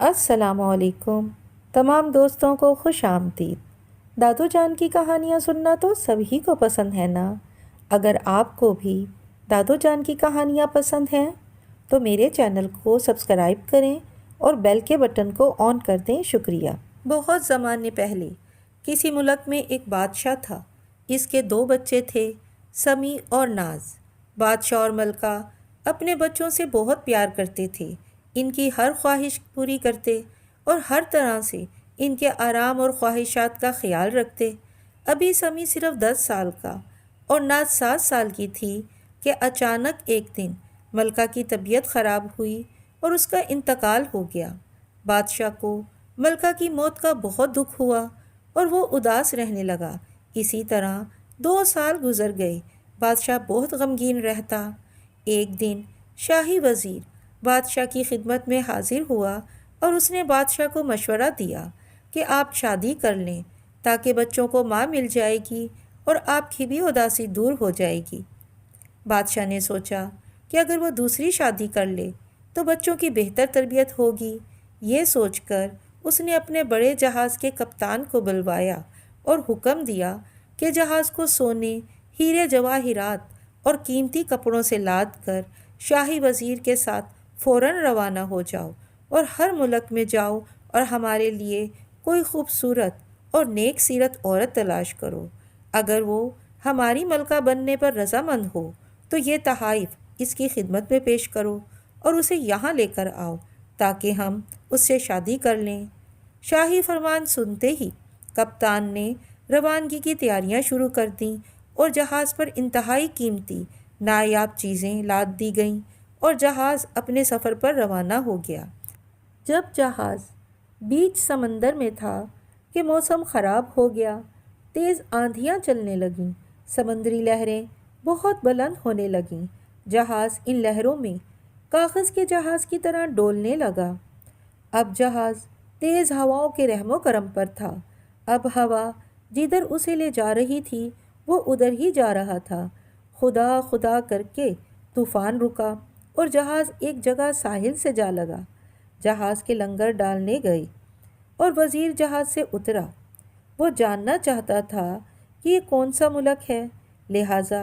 السلام علیکم تمام دوستوں کو خوش آمدید۔ دادو جان کی کہانیاں سننا تو سبھی کو پسند ہے نا۔ اگر آپ کو بھی دادو جان کی کہانیاں پسند ہیں تو میرے چینل کو سبسکرائب کریں اور بیل کے بٹن کو آن کر دیں۔ شکریہ۔ بہت زمانے پہلے کسی ملک میں ایک بادشاہ تھا۔ اس کے 2 بچے تھے، سمیع اور ناز۔ بادشاہ اور ملکہ اپنے بچوں سے بہت پیار کرتے تھے، ان کی ہر خواہش پوری کرتے اور ہر طرح سے ان کے آرام اور خواہشات کا خیال رکھتے۔ ابھی سمیع صرف 10 سال کا اور ناز 7 سال کی تھی کہ اچانک ایک دن ملکہ کی طبیعت خراب ہوئی اور اس کا انتقال ہو گیا۔ بادشاہ کو ملکہ کی موت کا بہت دکھ ہوا اور وہ اداس رہنے لگا۔ اسی طرح 2 سال گزر گئے۔ بادشاہ بہت غمگین رہتا۔ ایک دن شاہی وزیر بادشاہ کی خدمت میں حاضر ہوا اور اس نے بادشاہ کو مشورہ دیا کہ آپ شادی کر لیں تاکہ بچوں کو ماں مل جائے گی اور آپ کی بھی اداسی دور ہو جائے گی۔ بادشاہ نے سوچا کہ اگر وہ دوسری شادی کر لے تو بچوں کی بہتر تربیت ہوگی۔ یہ سوچ کر اس نے اپنے بڑے جہاز کے کپتان کو بلوایا اور حکم دیا کہ جہاز کو سونے، ہیرے جواہرات اور قیمتی کپڑوں سے لاد کر شاہی وزیر کے ساتھ فوراً روانہ ہو جاؤ اور ہر ملک میں جاؤ اور ہمارے لیے کوئی خوبصورت اور نیک سیرت عورت تلاش کرو۔ اگر وہ ہماری ملکہ بننے پر رضامند ہو تو یہ تحائف اس کی خدمت میں پیش کرو اور اسے یہاں لے کر آؤ تاکہ ہم اس سے شادی کر لیں۔ شاہی فرمان سنتے ہی کپتان نے روانگی کی تیاریاں شروع کر دیں اور جہاز پر انتہائی قیمتی نایاب چیزیں لاد دی گئیں اور جہاز اپنے سفر پر روانہ ہو گیا۔ جب جہاز بیچ سمندر میں تھا کہ موسم خراب ہو گیا۔ تیز آندھیاں چلنے لگیں، سمندری لہریں بہت بلند ہونے لگیں۔ جہاز ان لہروں میں کاغذ کے جہاز کی طرح ڈولنے لگا۔ اب جہاز تیز ہواؤں کے رحم و کرم پر تھا۔ اب ہوا جدھر اسے لے جا رہی تھی وہ ادھر ہی جا رہا تھا۔ خدا خدا کر کے طوفان رکا اور جہاز ایک جگہ ساحل سے جا لگا۔ جہاز کے لنگر ڈالنے گئے اور وزیر جہاز سے اترا۔ وہ جاننا چاہتا تھا کہ یہ کون سا ملک ہے، لہٰذا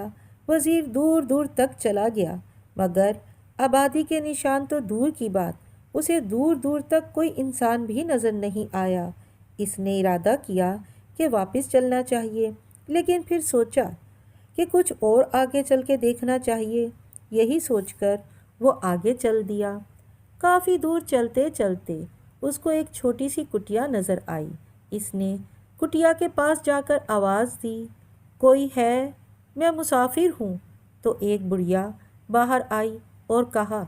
وزیر دور دور تک چلا گیا، مگر آبادی کے نشان تو دور کی بات، اسے دور دور تک کوئی انسان بھی نظر نہیں آیا۔ اس نے ارادہ کیا کہ واپس چلنا چاہیے، لیکن پھر سوچا کہ کچھ اور آگے چل کے دیکھنا چاہیے۔ یہی سوچ کر وہ آگے چل دیا۔ کافی دور چلتے چلتے اس کو ایک چھوٹی سی کٹیا نظر آئی۔ اس نے کٹیا کے پاس جا کر آواز دی، کوئی ہے؟ میں مسافر ہوں۔ تو ایک بڑھیا باہر آئی اور کہا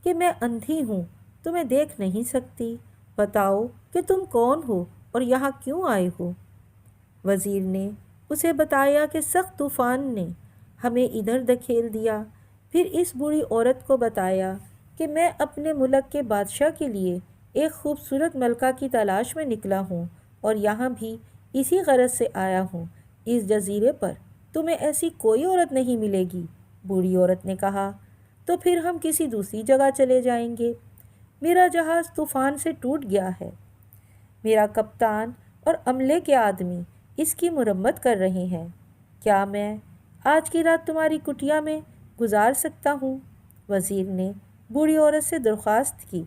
کہ میں اندھی ہوں، تمہیں دیکھ نہیں سکتی، بتاؤ کہ تم کون ہو اور یہاں کیوں آئے ہو؟ وزیر نے اسے بتایا کہ سخت طوفان نے ہمیں ادھر دھکیل دیا۔ پھر اس بوڑھی عورت کو بتایا کہ میں اپنے ملک کے بادشاہ کے لیے ایک خوبصورت ملکہ کی تلاش میں نکلا ہوں اور یہاں بھی اسی غرض سے آیا ہوں۔ اس جزیرے پر تمہیں ایسی کوئی عورت نہیں ملے گی۔ بوڑھی عورت نے کہا، تو پھر ہم کسی دوسری جگہ چلے جائیں گے۔ میرا جہاز طوفان سے ٹوٹ گیا ہے۔ میرا کپتان اور عملے کے آدمی اس کی مرمت کر رہے ہیں۔ کیا میں آج کی رات تمہاری کٹیا میں گزار سکتا ہوں؟ وزیر نے بوڑھی عورت سے درخواست کی۔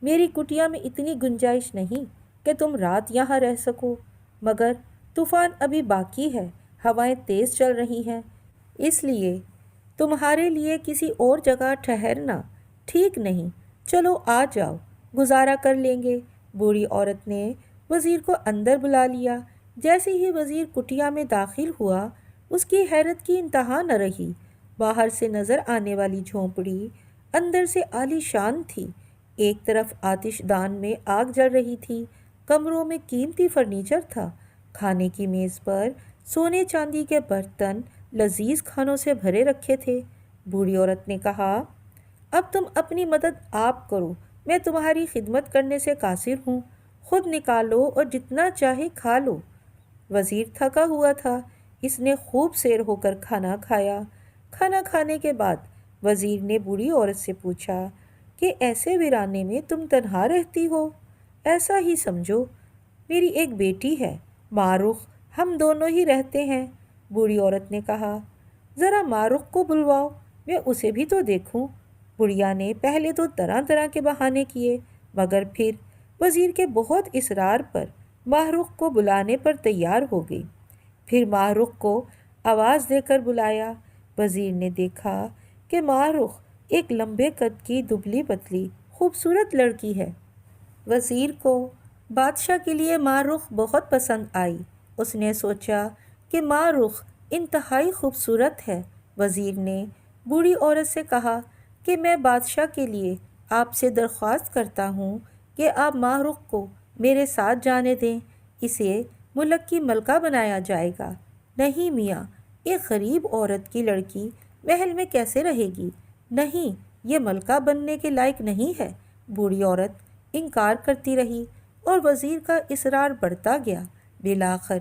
میری کٹیا میں اتنی گنجائش نہیں کہ تم رات یہاں رہ سکو، مگر طوفان ابھی باقی ہے، ہوائیں تیز چل رہی ہیں، اس لیے تمہارے لیے کسی اور جگہ ٹھہرنا ٹھیک نہیں۔ چلو آ جاؤ، گزارا کر لیں گے۔ بوڑھی عورت نے وزیر کو اندر بلا لیا۔ جیسے ہی وزیر کٹیا میں داخل ہوا، اس کی حیرت کی انتہا نہ رہی۔ باہر سے نظر آنے والی جھونپڑی اندر سے عالی شان تھی۔ ایک طرف آتش دان میں آگ جل رہی تھی، کمروں میں قیمتی فرنیچر تھا، کھانے کی میز پر سونے چاندی کے برتن لذیذ کھانوں سے بھرے رکھے تھے۔ بوڑھی عورت نے کہا، اب تم اپنی مدد آپ کرو، میں تمہاری خدمت کرنے سے قاصر ہوں، خود نکالو اور جتنا چاہے کھا لو۔ وزیر تھکا ہوا تھا، اس نے خوب سیر ہو کر کھانا کھایا۔ کھانا کھانے کے بعد وزیر نے بوڑھی عورت سے پوچھا کہ ایسے ویرانے میں تم تنہا رہتی ہو؟ ایسا ہی سمجھو، میری ایک بیٹی ہے معروف، ہم دونوں ہی رہتے ہیں۔ بوڑھی عورت نے کہا، ذرا معروف کو بلواؤ، میں اسے بھی تو دیکھوں۔ بڑھیا نے پہلے تو طرح طرح کے بہانے کیے، مگر پھر وزیر کے بہت اصرار پر معروف کو بلانے پر تیار ہو گئی۔ پھر معروف کو آواز دے کر بلایا۔ وزیر نے دیکھا کہ معروف ایک لمبے قد کی دبلی پتلی خوبصورت لڑکی ہے۔ وزیر کو بادشاہ کے لیے معروف بہت پسند آئی۔ اس نے سوچا کہ معروف انتہائی خوبصورت ہے۔ وزیر نے بوڑھی عورت سے کہا کہ میں بادشاہ کے لیے آپ سے درخواست کرتا ہوں کہ آپ معروف کو میرے ساتھ جانے دیں، اسے ملک کی ملکہ بنایا جائے گا۔ نہیں میاں، ایک غریب عورت کی لڑکی محل میں کیسے رہے گی؟ نہیں، یہ ملکہ بننے کے لائق نہیں ہے۔ بوڑھی عورت انکار کرتی رہی اور وزیر کا اصرار بڑھتا گیا۔ بالآخر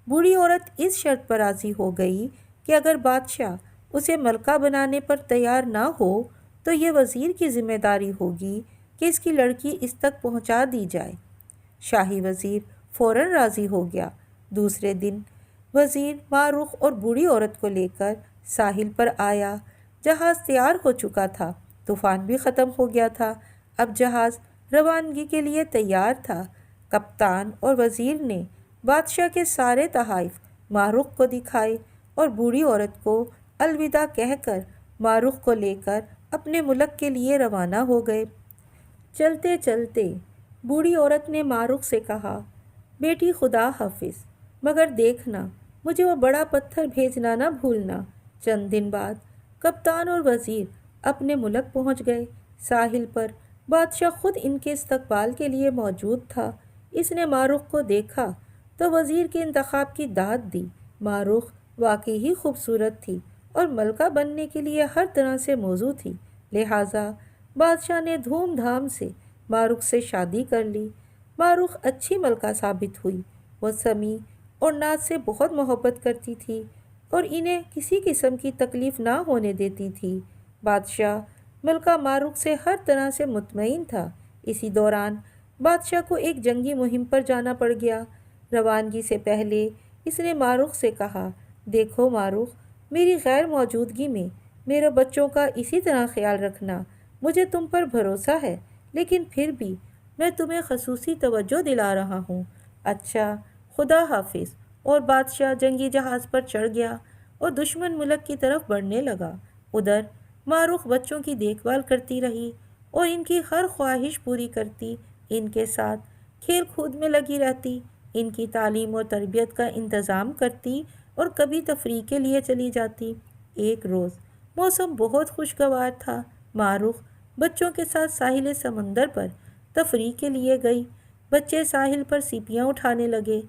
بوڑھی عورت اس شرط پر راضی ہو گئی کہ اگر بادشاہ اسے ملکہ بنانے پر تیار نہ ہو تو یہ وزیر کی ذمہ داری ہوگی کہ اس کی لڑکی اس تک پہنچا دی جائے۔ شاہی وزیر فوراً راضی ہو گیا۔ دوسرے دن وزیر معروف اور بوڑھی عورت کو لے کر ساحل پر آیا۔ جہاز تیار ہو چکا تھا، طوفان بھی ختم ہو گیا تھا، اب جہاز روانگی کے لیے تیار تھا۔ کپتان اور وزیر نے بادشاہ کے سارے تحائف معروف کو دکھائے اور بوڑھی عورت کو الوداع کہہ کر معروف کو لے کر اپنے ملک کے لیے روانہ ہو گئے۔ چلتے چلتے بوڑھی عورت نے معروف سے کہا، بیٹی خدا حافظ، مگر دیکھنا مجھے وہ بڑا پتھر بھیجنا نہ بھولنا۔ چند دن بعد کپتان اور وزیر اپنے ملک پہنچ گئے۔ ساحل پر بادشاہ خود ان کے استقبال کے لیے موجود تھا۔ اس نے معروف کو دیکھا تو وزیر کے انتخاب کی داد دی۔ معروف واقعی ہی خوبصورت تھی اور ملکہ بننے کے لیے ہر طرح سے موزوں تھی، لہٰذا بادشاہ نے دھوم دھام سے معروف سے شادی کر لی۔ معروف اچھی ملکہ ثابت ہوئی۔ وہ سمیع اور ناز سے بہت محبت کرتی تھی اور انہیں کسی قسم کی تکلیف نہ ہونے دیتی تھی۔ بادشاہ ملکہ معروف سے ہر طرح سے مطمئن تھا۔ اسی دوران بادشاہ کو ایک جنگی مہم پر جانا پڑ گیا۔ روانگی سے پہلے اس نے معروف سے کہا، دیکھو معروف، میری غیر موجودگی میں میرے بچوں کا اسی طرح خیال رکھنا۔ مجھے تم پر بھروسہ ہے، لیکن پھر بھی میں تمہیں خصوصی توجہ دلا رہا ہوں۔ اچھا، خدا حافظ۔ اور بادشاہ جنگی جہاز پر چڑھ گیا اور دشمن ملک کی طرف بڑھنے لگا۔ ادھر معروف بچوں کی دیکھ بھال کرتی رہی اور ان کی ہر خواہش پوری کرتی، ان کے ساتھ کھیل کود میں لگی رہتی، ان کی تعلیم اور تربیت کا انتظام کرتی اور کبھی تفریح کے لیے چلی جاتی۔ ایک روز موسم بہت خوشگوار تھا۔ معروف بچوں کے ساتھ ساحل سمندر پر تفریح کے لیے گئی۔ بچے ساحل پر سیپیاں اٹھانے لگے۔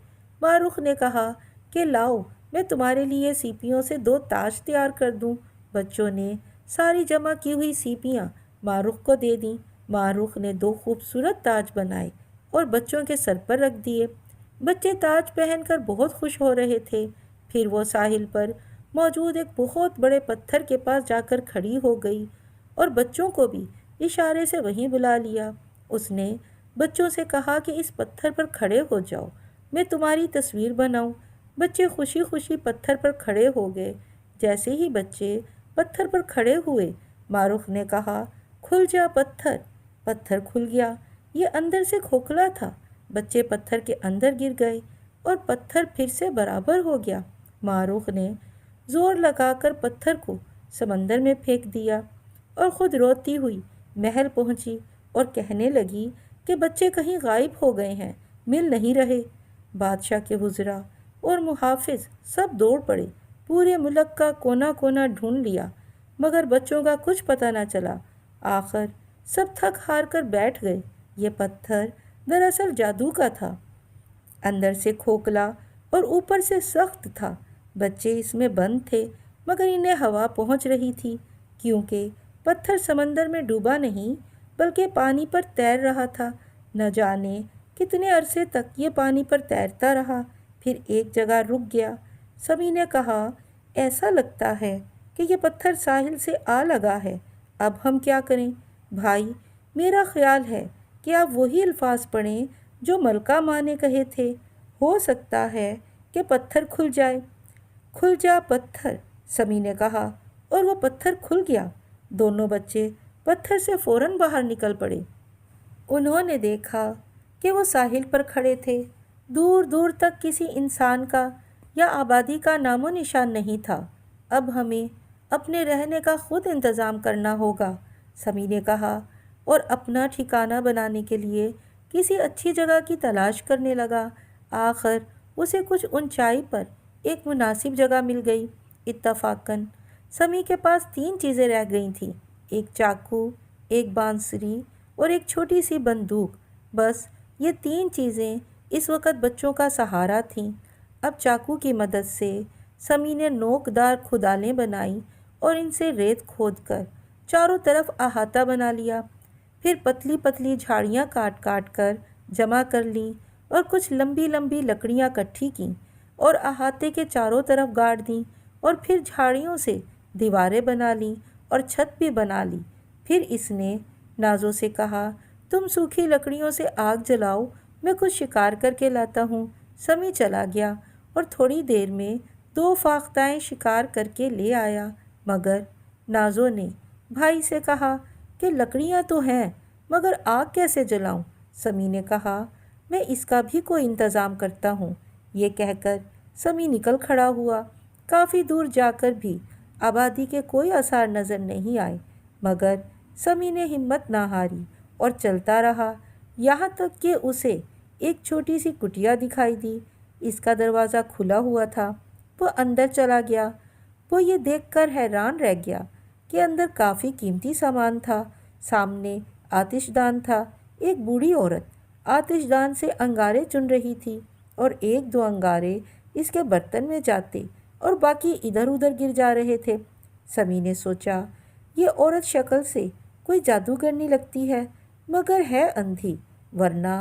معروف نے کہا کہ لاؤ، میں تمہارے لیے سیپیوں سے 2 تاج تیار کر دوں۔ بچوں نے ساری جمع کی ہوئی سیپیاں معروف کو دے دیں۔ معروف نے 2 خوبصورت تاج بنائے اور بچوں کے سر پر رکھ دیے۔ بچے تاج پہن کر بہت خوش ہو رہے تھے۔ پھر وہ ساحل پر موجود ایک بہت بڑے پتھر کے پاس جا کر کھڑی ہو گئی اور بچوں کو بھی اشارے سے وہیں بلا لیا۔ اس نے بچوں سے کہا کہ اس پتھر پر کھڑے ہو جاؤ، میں تمہاری تصویر بناؤں۔ بچے خوشی خوشی پتھر پر کھڑے ہو گئے۔ جیسے ہی بچے پتھر پر کھڑے ہوئے، معروف نے کہا، کھل جا پتھر۔ پتھر کھل گیا۔ یہ اندر سے کھوکھلا تھا۔ بچے پتھر کے اندر گر گئے اور پتھر پھر سے برابر ہو گیا۔ معروف نے زور لگا کر پتھر کو سمندر میں پھینک دیا اور خود روتی ہوئی محل پہنچی اور کہنے لگی کہ بچے کہیں غائب ہو گئے ہیں، مل نہیں رہے۔ بادشاہ کے وزراء اور محافظ سب دوڑ پڑے، پورے ملک کا کونا کونا ڈھونڈ لیا، مگر بچوں کا کچھ پتہ نہ چلا۔ آخر سب تھک ہار کر بیٹھ گئے۔ یہ پتھر دراصل جادو کا تھا، اندر سے کھوکھلا اور اوپر سے سخت تھا۔ بچے اس میں بند تھے، مگر انہیں ہوا پہنچ رہی تھی، کیونکہ پتھر سمندر میں ڈوبا نہیں بلکہ پانی پر تیر رہا تھا۔ نہ جانے کتنے عرصے تک یہ پانی پر تیرتا رہا، پھر ایک جگہ رک گیا۔ سبھی نے کہا، ایسا لگتا ہے کہ یہ پتھر ساحل سے آ لگا ہے، اب ہم کیا کریں؟ بھائی، میرا خیال ہے کہ آپ وہی الفاظ پڑھیں جو ملکہ ماں نے کہے تھے، ہو سکتا ہے کہ پتھر کھل جائے۔ کھل جا پتھر، سمی نے کہا، اور وہ پتھر کھل گیا۔ دونوں بچے پتھر سے فوراً باہر نکل پڑے۔ انہوں نے دیکھا کہ وہ ساحل پر کھڑے تھے۔ دور دور تک کسی انسان کا یا آبادی کا نام و نشان نہیں تھا۔ اب ہمیں اپنے رہنے کا خود انتظام کرنا ہوگا، سمی نے کہا، اور اپنا ٹھکانہ بنانے کے لیے کسی اچھی جگہ کی تلاش کرنے لگا۔ آخر اسے کچھ اونچائی پر ایک مناسب جگہ مل گئی۔ اتفاقاً سمی کے پاس 3 چیزیں رہ گئی تھیں، ایک چاقو، ایک بانسری اور ایک چھوٹی سی بندوق۔ بس یہ 3 چیزیں اس وقت بچوں کا سہارا تھیں۔ اب چاقو کی مدد سے سمی نے نوکدار کھدالیں بنائیں اور ان سے ریت کھود کر چاروں طرف احاطہ بنا لیا۔ پھر پتلی پتلی جھاڑیاں کاٹ کاٹ کر جمع کر لیں اور کچھ لمبی لمبی لکڑیاں اکٹھی کیں اور احاطے کے چاروں طرف گاڑ دیں، اور پھر جھاڑیوں سے دیواریں بنا لیں اور چھت بھی بنا لی۔ پھر اس نے نازو سے کہا، تم سوکھی لکڑیوں سے آگ جلاؤ، میں کچھ شکار کر کے لاتا ہوں۔ سمی چلا گیا اور تھوڑی دیر میں 2 فاختائیں شکار کر کے لے آیا، مگر نازو نے بھائی سے کہا کہ لکڑیاں تو ہیں، مگر آگ کیسے جلاؤں؟ سمی نے کہا، میں اس کا بھی کوئی انتظام کرتا ہوں۔ یہ کہہ کر سمی نکل کھڑا ہوا۔ کافی دور جا کر بھی آبادی کے کوئی آثار نظر نہیں آئے، مگر سمی نے ہمت نہ ہاری اور چلتا رہا، یہاں تک کہ اسے ایک چھوٹی سی کٹیا دکھائی دی۔ اس کا دروازہ کھلا ہوا تھا۔ وہ اندر چلا گیا۔ وہ یہ دیکھ کر حیران رہ گیا کہ اندر کافی قیمتی سامان تھا۔ سامنے آتش دان تھا۔ ایک بوڑھی عورت آتش دان سے انگارے چن رہی تھی، اور 1-2 انگارے اس کے برتن میں جاتے اور باقی ادھر ادھر گر جا رہے تھے۔ سمی نے سوچا، یہ عورت شکل سے کوئی جادوگرنی لگتی ہے، مگر ہے اندھی، ورنہ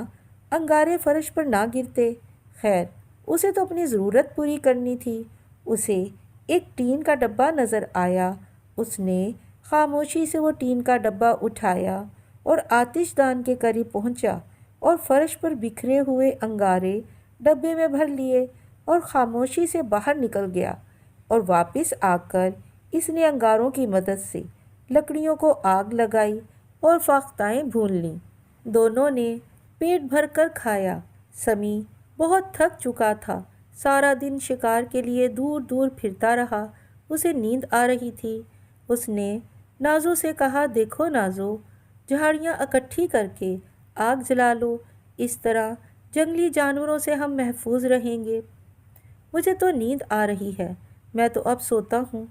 انگارے فرش پر نہ گرتے۔ خیر، اسے تو اپنی ضرورت پوری کرنی تھی۔ اسے ایک ٹین کا ڈبہ نظر آیا۔ اس نے خاموشی سے وہ ٹین کا ڈبہ اٹھایا اور آتش دان کے قریب پہنچا اور فرش پر بکھرے ہوئے انگارے ڈبے میں بھر لیے اور خاموشی سے باہر نکل گیا، اور واپس آ کر اس نے انگاروں کی مدد سے لکڑیوں کو آگ لگائی اور فاختائیں بھون لیں۔ دونوں نے پیٹ بھر کر کھایا۔ سمی بہت تھک چکا تھا، سارا دن شکار کے لیے دور دور پھرتا رہا۔ اسے نیند آ رہی تھی۔ اس نے نازو سے کہا، دیکھو نازو، جھاڑیاں اکٹھی کر کے آگ جلا لو، اس طرح جنگلی جانوروں سے ہم محفوظ رہیں گے۔ مجھے تو نیند آ رہی ہے، میں تو اب سوتا ہوں۔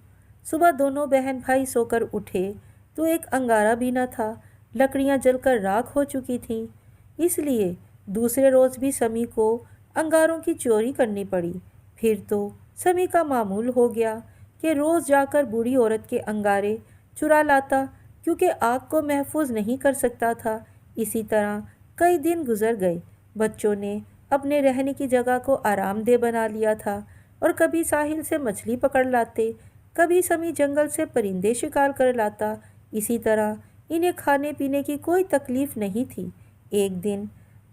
صبح دونوں بہن بھائی سو کر اٹھے تو ایک انگارہ بھی نہ تھا، لکڑیاں جل کر راکھ ہو چکی تھیں۔ اس لیے دوسرے روز بھی سمی کو انگاروں کی چوری کرنی پڑی۔ پھر تو سمی کا معمول ہو گیا کہ روز جا کر بوڑھی عورت کے انگارے چرا لاتا، کیونکہ آگ کو محفوظ نہیں کر سکتا تھا۔ اسی طرح کئی دن گزر گئے۔ بچوں نے اپنے رہنے کی جگہ کو آرام دہ بنا لیا تھا، اور کبھی ساحل سے مچھلی پکڑ لاتے، کبھی سمی جنگل سے پرندے شکار کر لاتا۔ اسی طرح انہیں کھانے پینے کی کوئی تکلیف نہیں تھی۔ ایک دن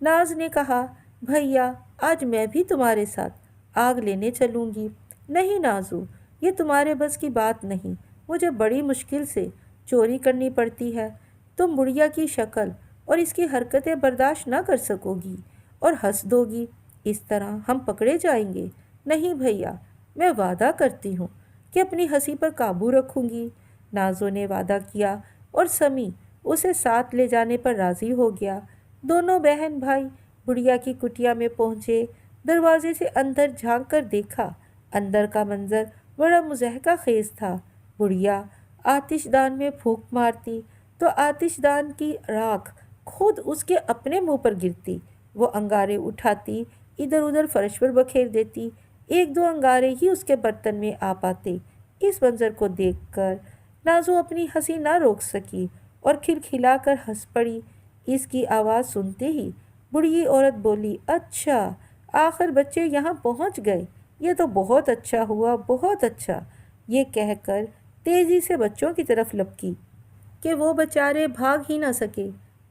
ناز نے کہا، بھیا آج میں بھی تمہارے ساتھ آگ لینے چلوں گی۔ نہیں نازو، یہ تمہارے بس کی بات نہیں، مجھے بڑی مشکل سے چوری کرنی پڑتی ہے۔ تم بڑھیا کی شکل اور اس کی حرکتیں برداشت نہ کر سکو گی اور ہنس دو گی، اس طرح ہم پکڑے جائیں گے۔ نہیں بھیا، میں وعدہ کرتی ہوں کہ اپنی ہنسی پر قابو رکھوں گی۔ نازو نے وعدہ کیا اور سمی اسے ساتھ لے جانے پر راضی ہو گیا۔ دونوں بہن بھائی بڑھیا کی کٹیا میں پہنچے۔ دروازے سے اندر جھانک کر دیکھا۔ اندر کا منظر بڑا مضحکہ خیز تھا۔ بڑھیا آتش دان میں پھونک مارتی تو آتش دان کی راکھ خود اس کے اپنے منہ پر گرتی۔ وہ انگارے اٹھاتی، ادھر ادھر فرش پر بکھیر دیتی، 1-2 انگارے ہی اس کے برتن میں آ پاتے۔ اس منظر کو دیکھ کر نازو اپنی ہنسی نہ روک سکی اور کھلکھلا کر ہنس پڑی۔ اس کی آواز سنتے ہی بڑھی عورت بولی، اچھا، آخر بچے یہاں پہنچ گئے، یہ تو بہت اچھا ہوا، بہت اچھا۔ یہ کہہ کر تیزی سے بچوں کی طرف لپکی کہ وہ بیچارے بھاگ ہی نہ سکے۔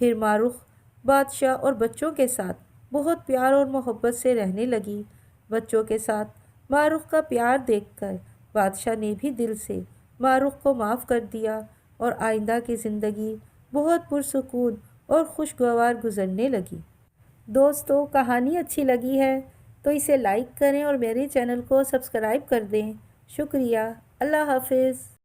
پھر معروف بادشاہ اور بچوں کے ساتھ بہت پیار اور محبت سے رہنے لگی۔ بچوں کے ساتھ معروف کا پیار دیکھ کر بادشاہ نے بھی دل سے معروف کو معاف کر دیا اور آئندہ کی زندگی بہت پرسکون اور خوشگوار گزرنے لگی۔ دوستو، کہانی اچھی لگی ہے تو اسے لائک کریں اور میرے چینل کو سبسکرائب کر دیں۔ شکریہ۔ اللہ حافظ۔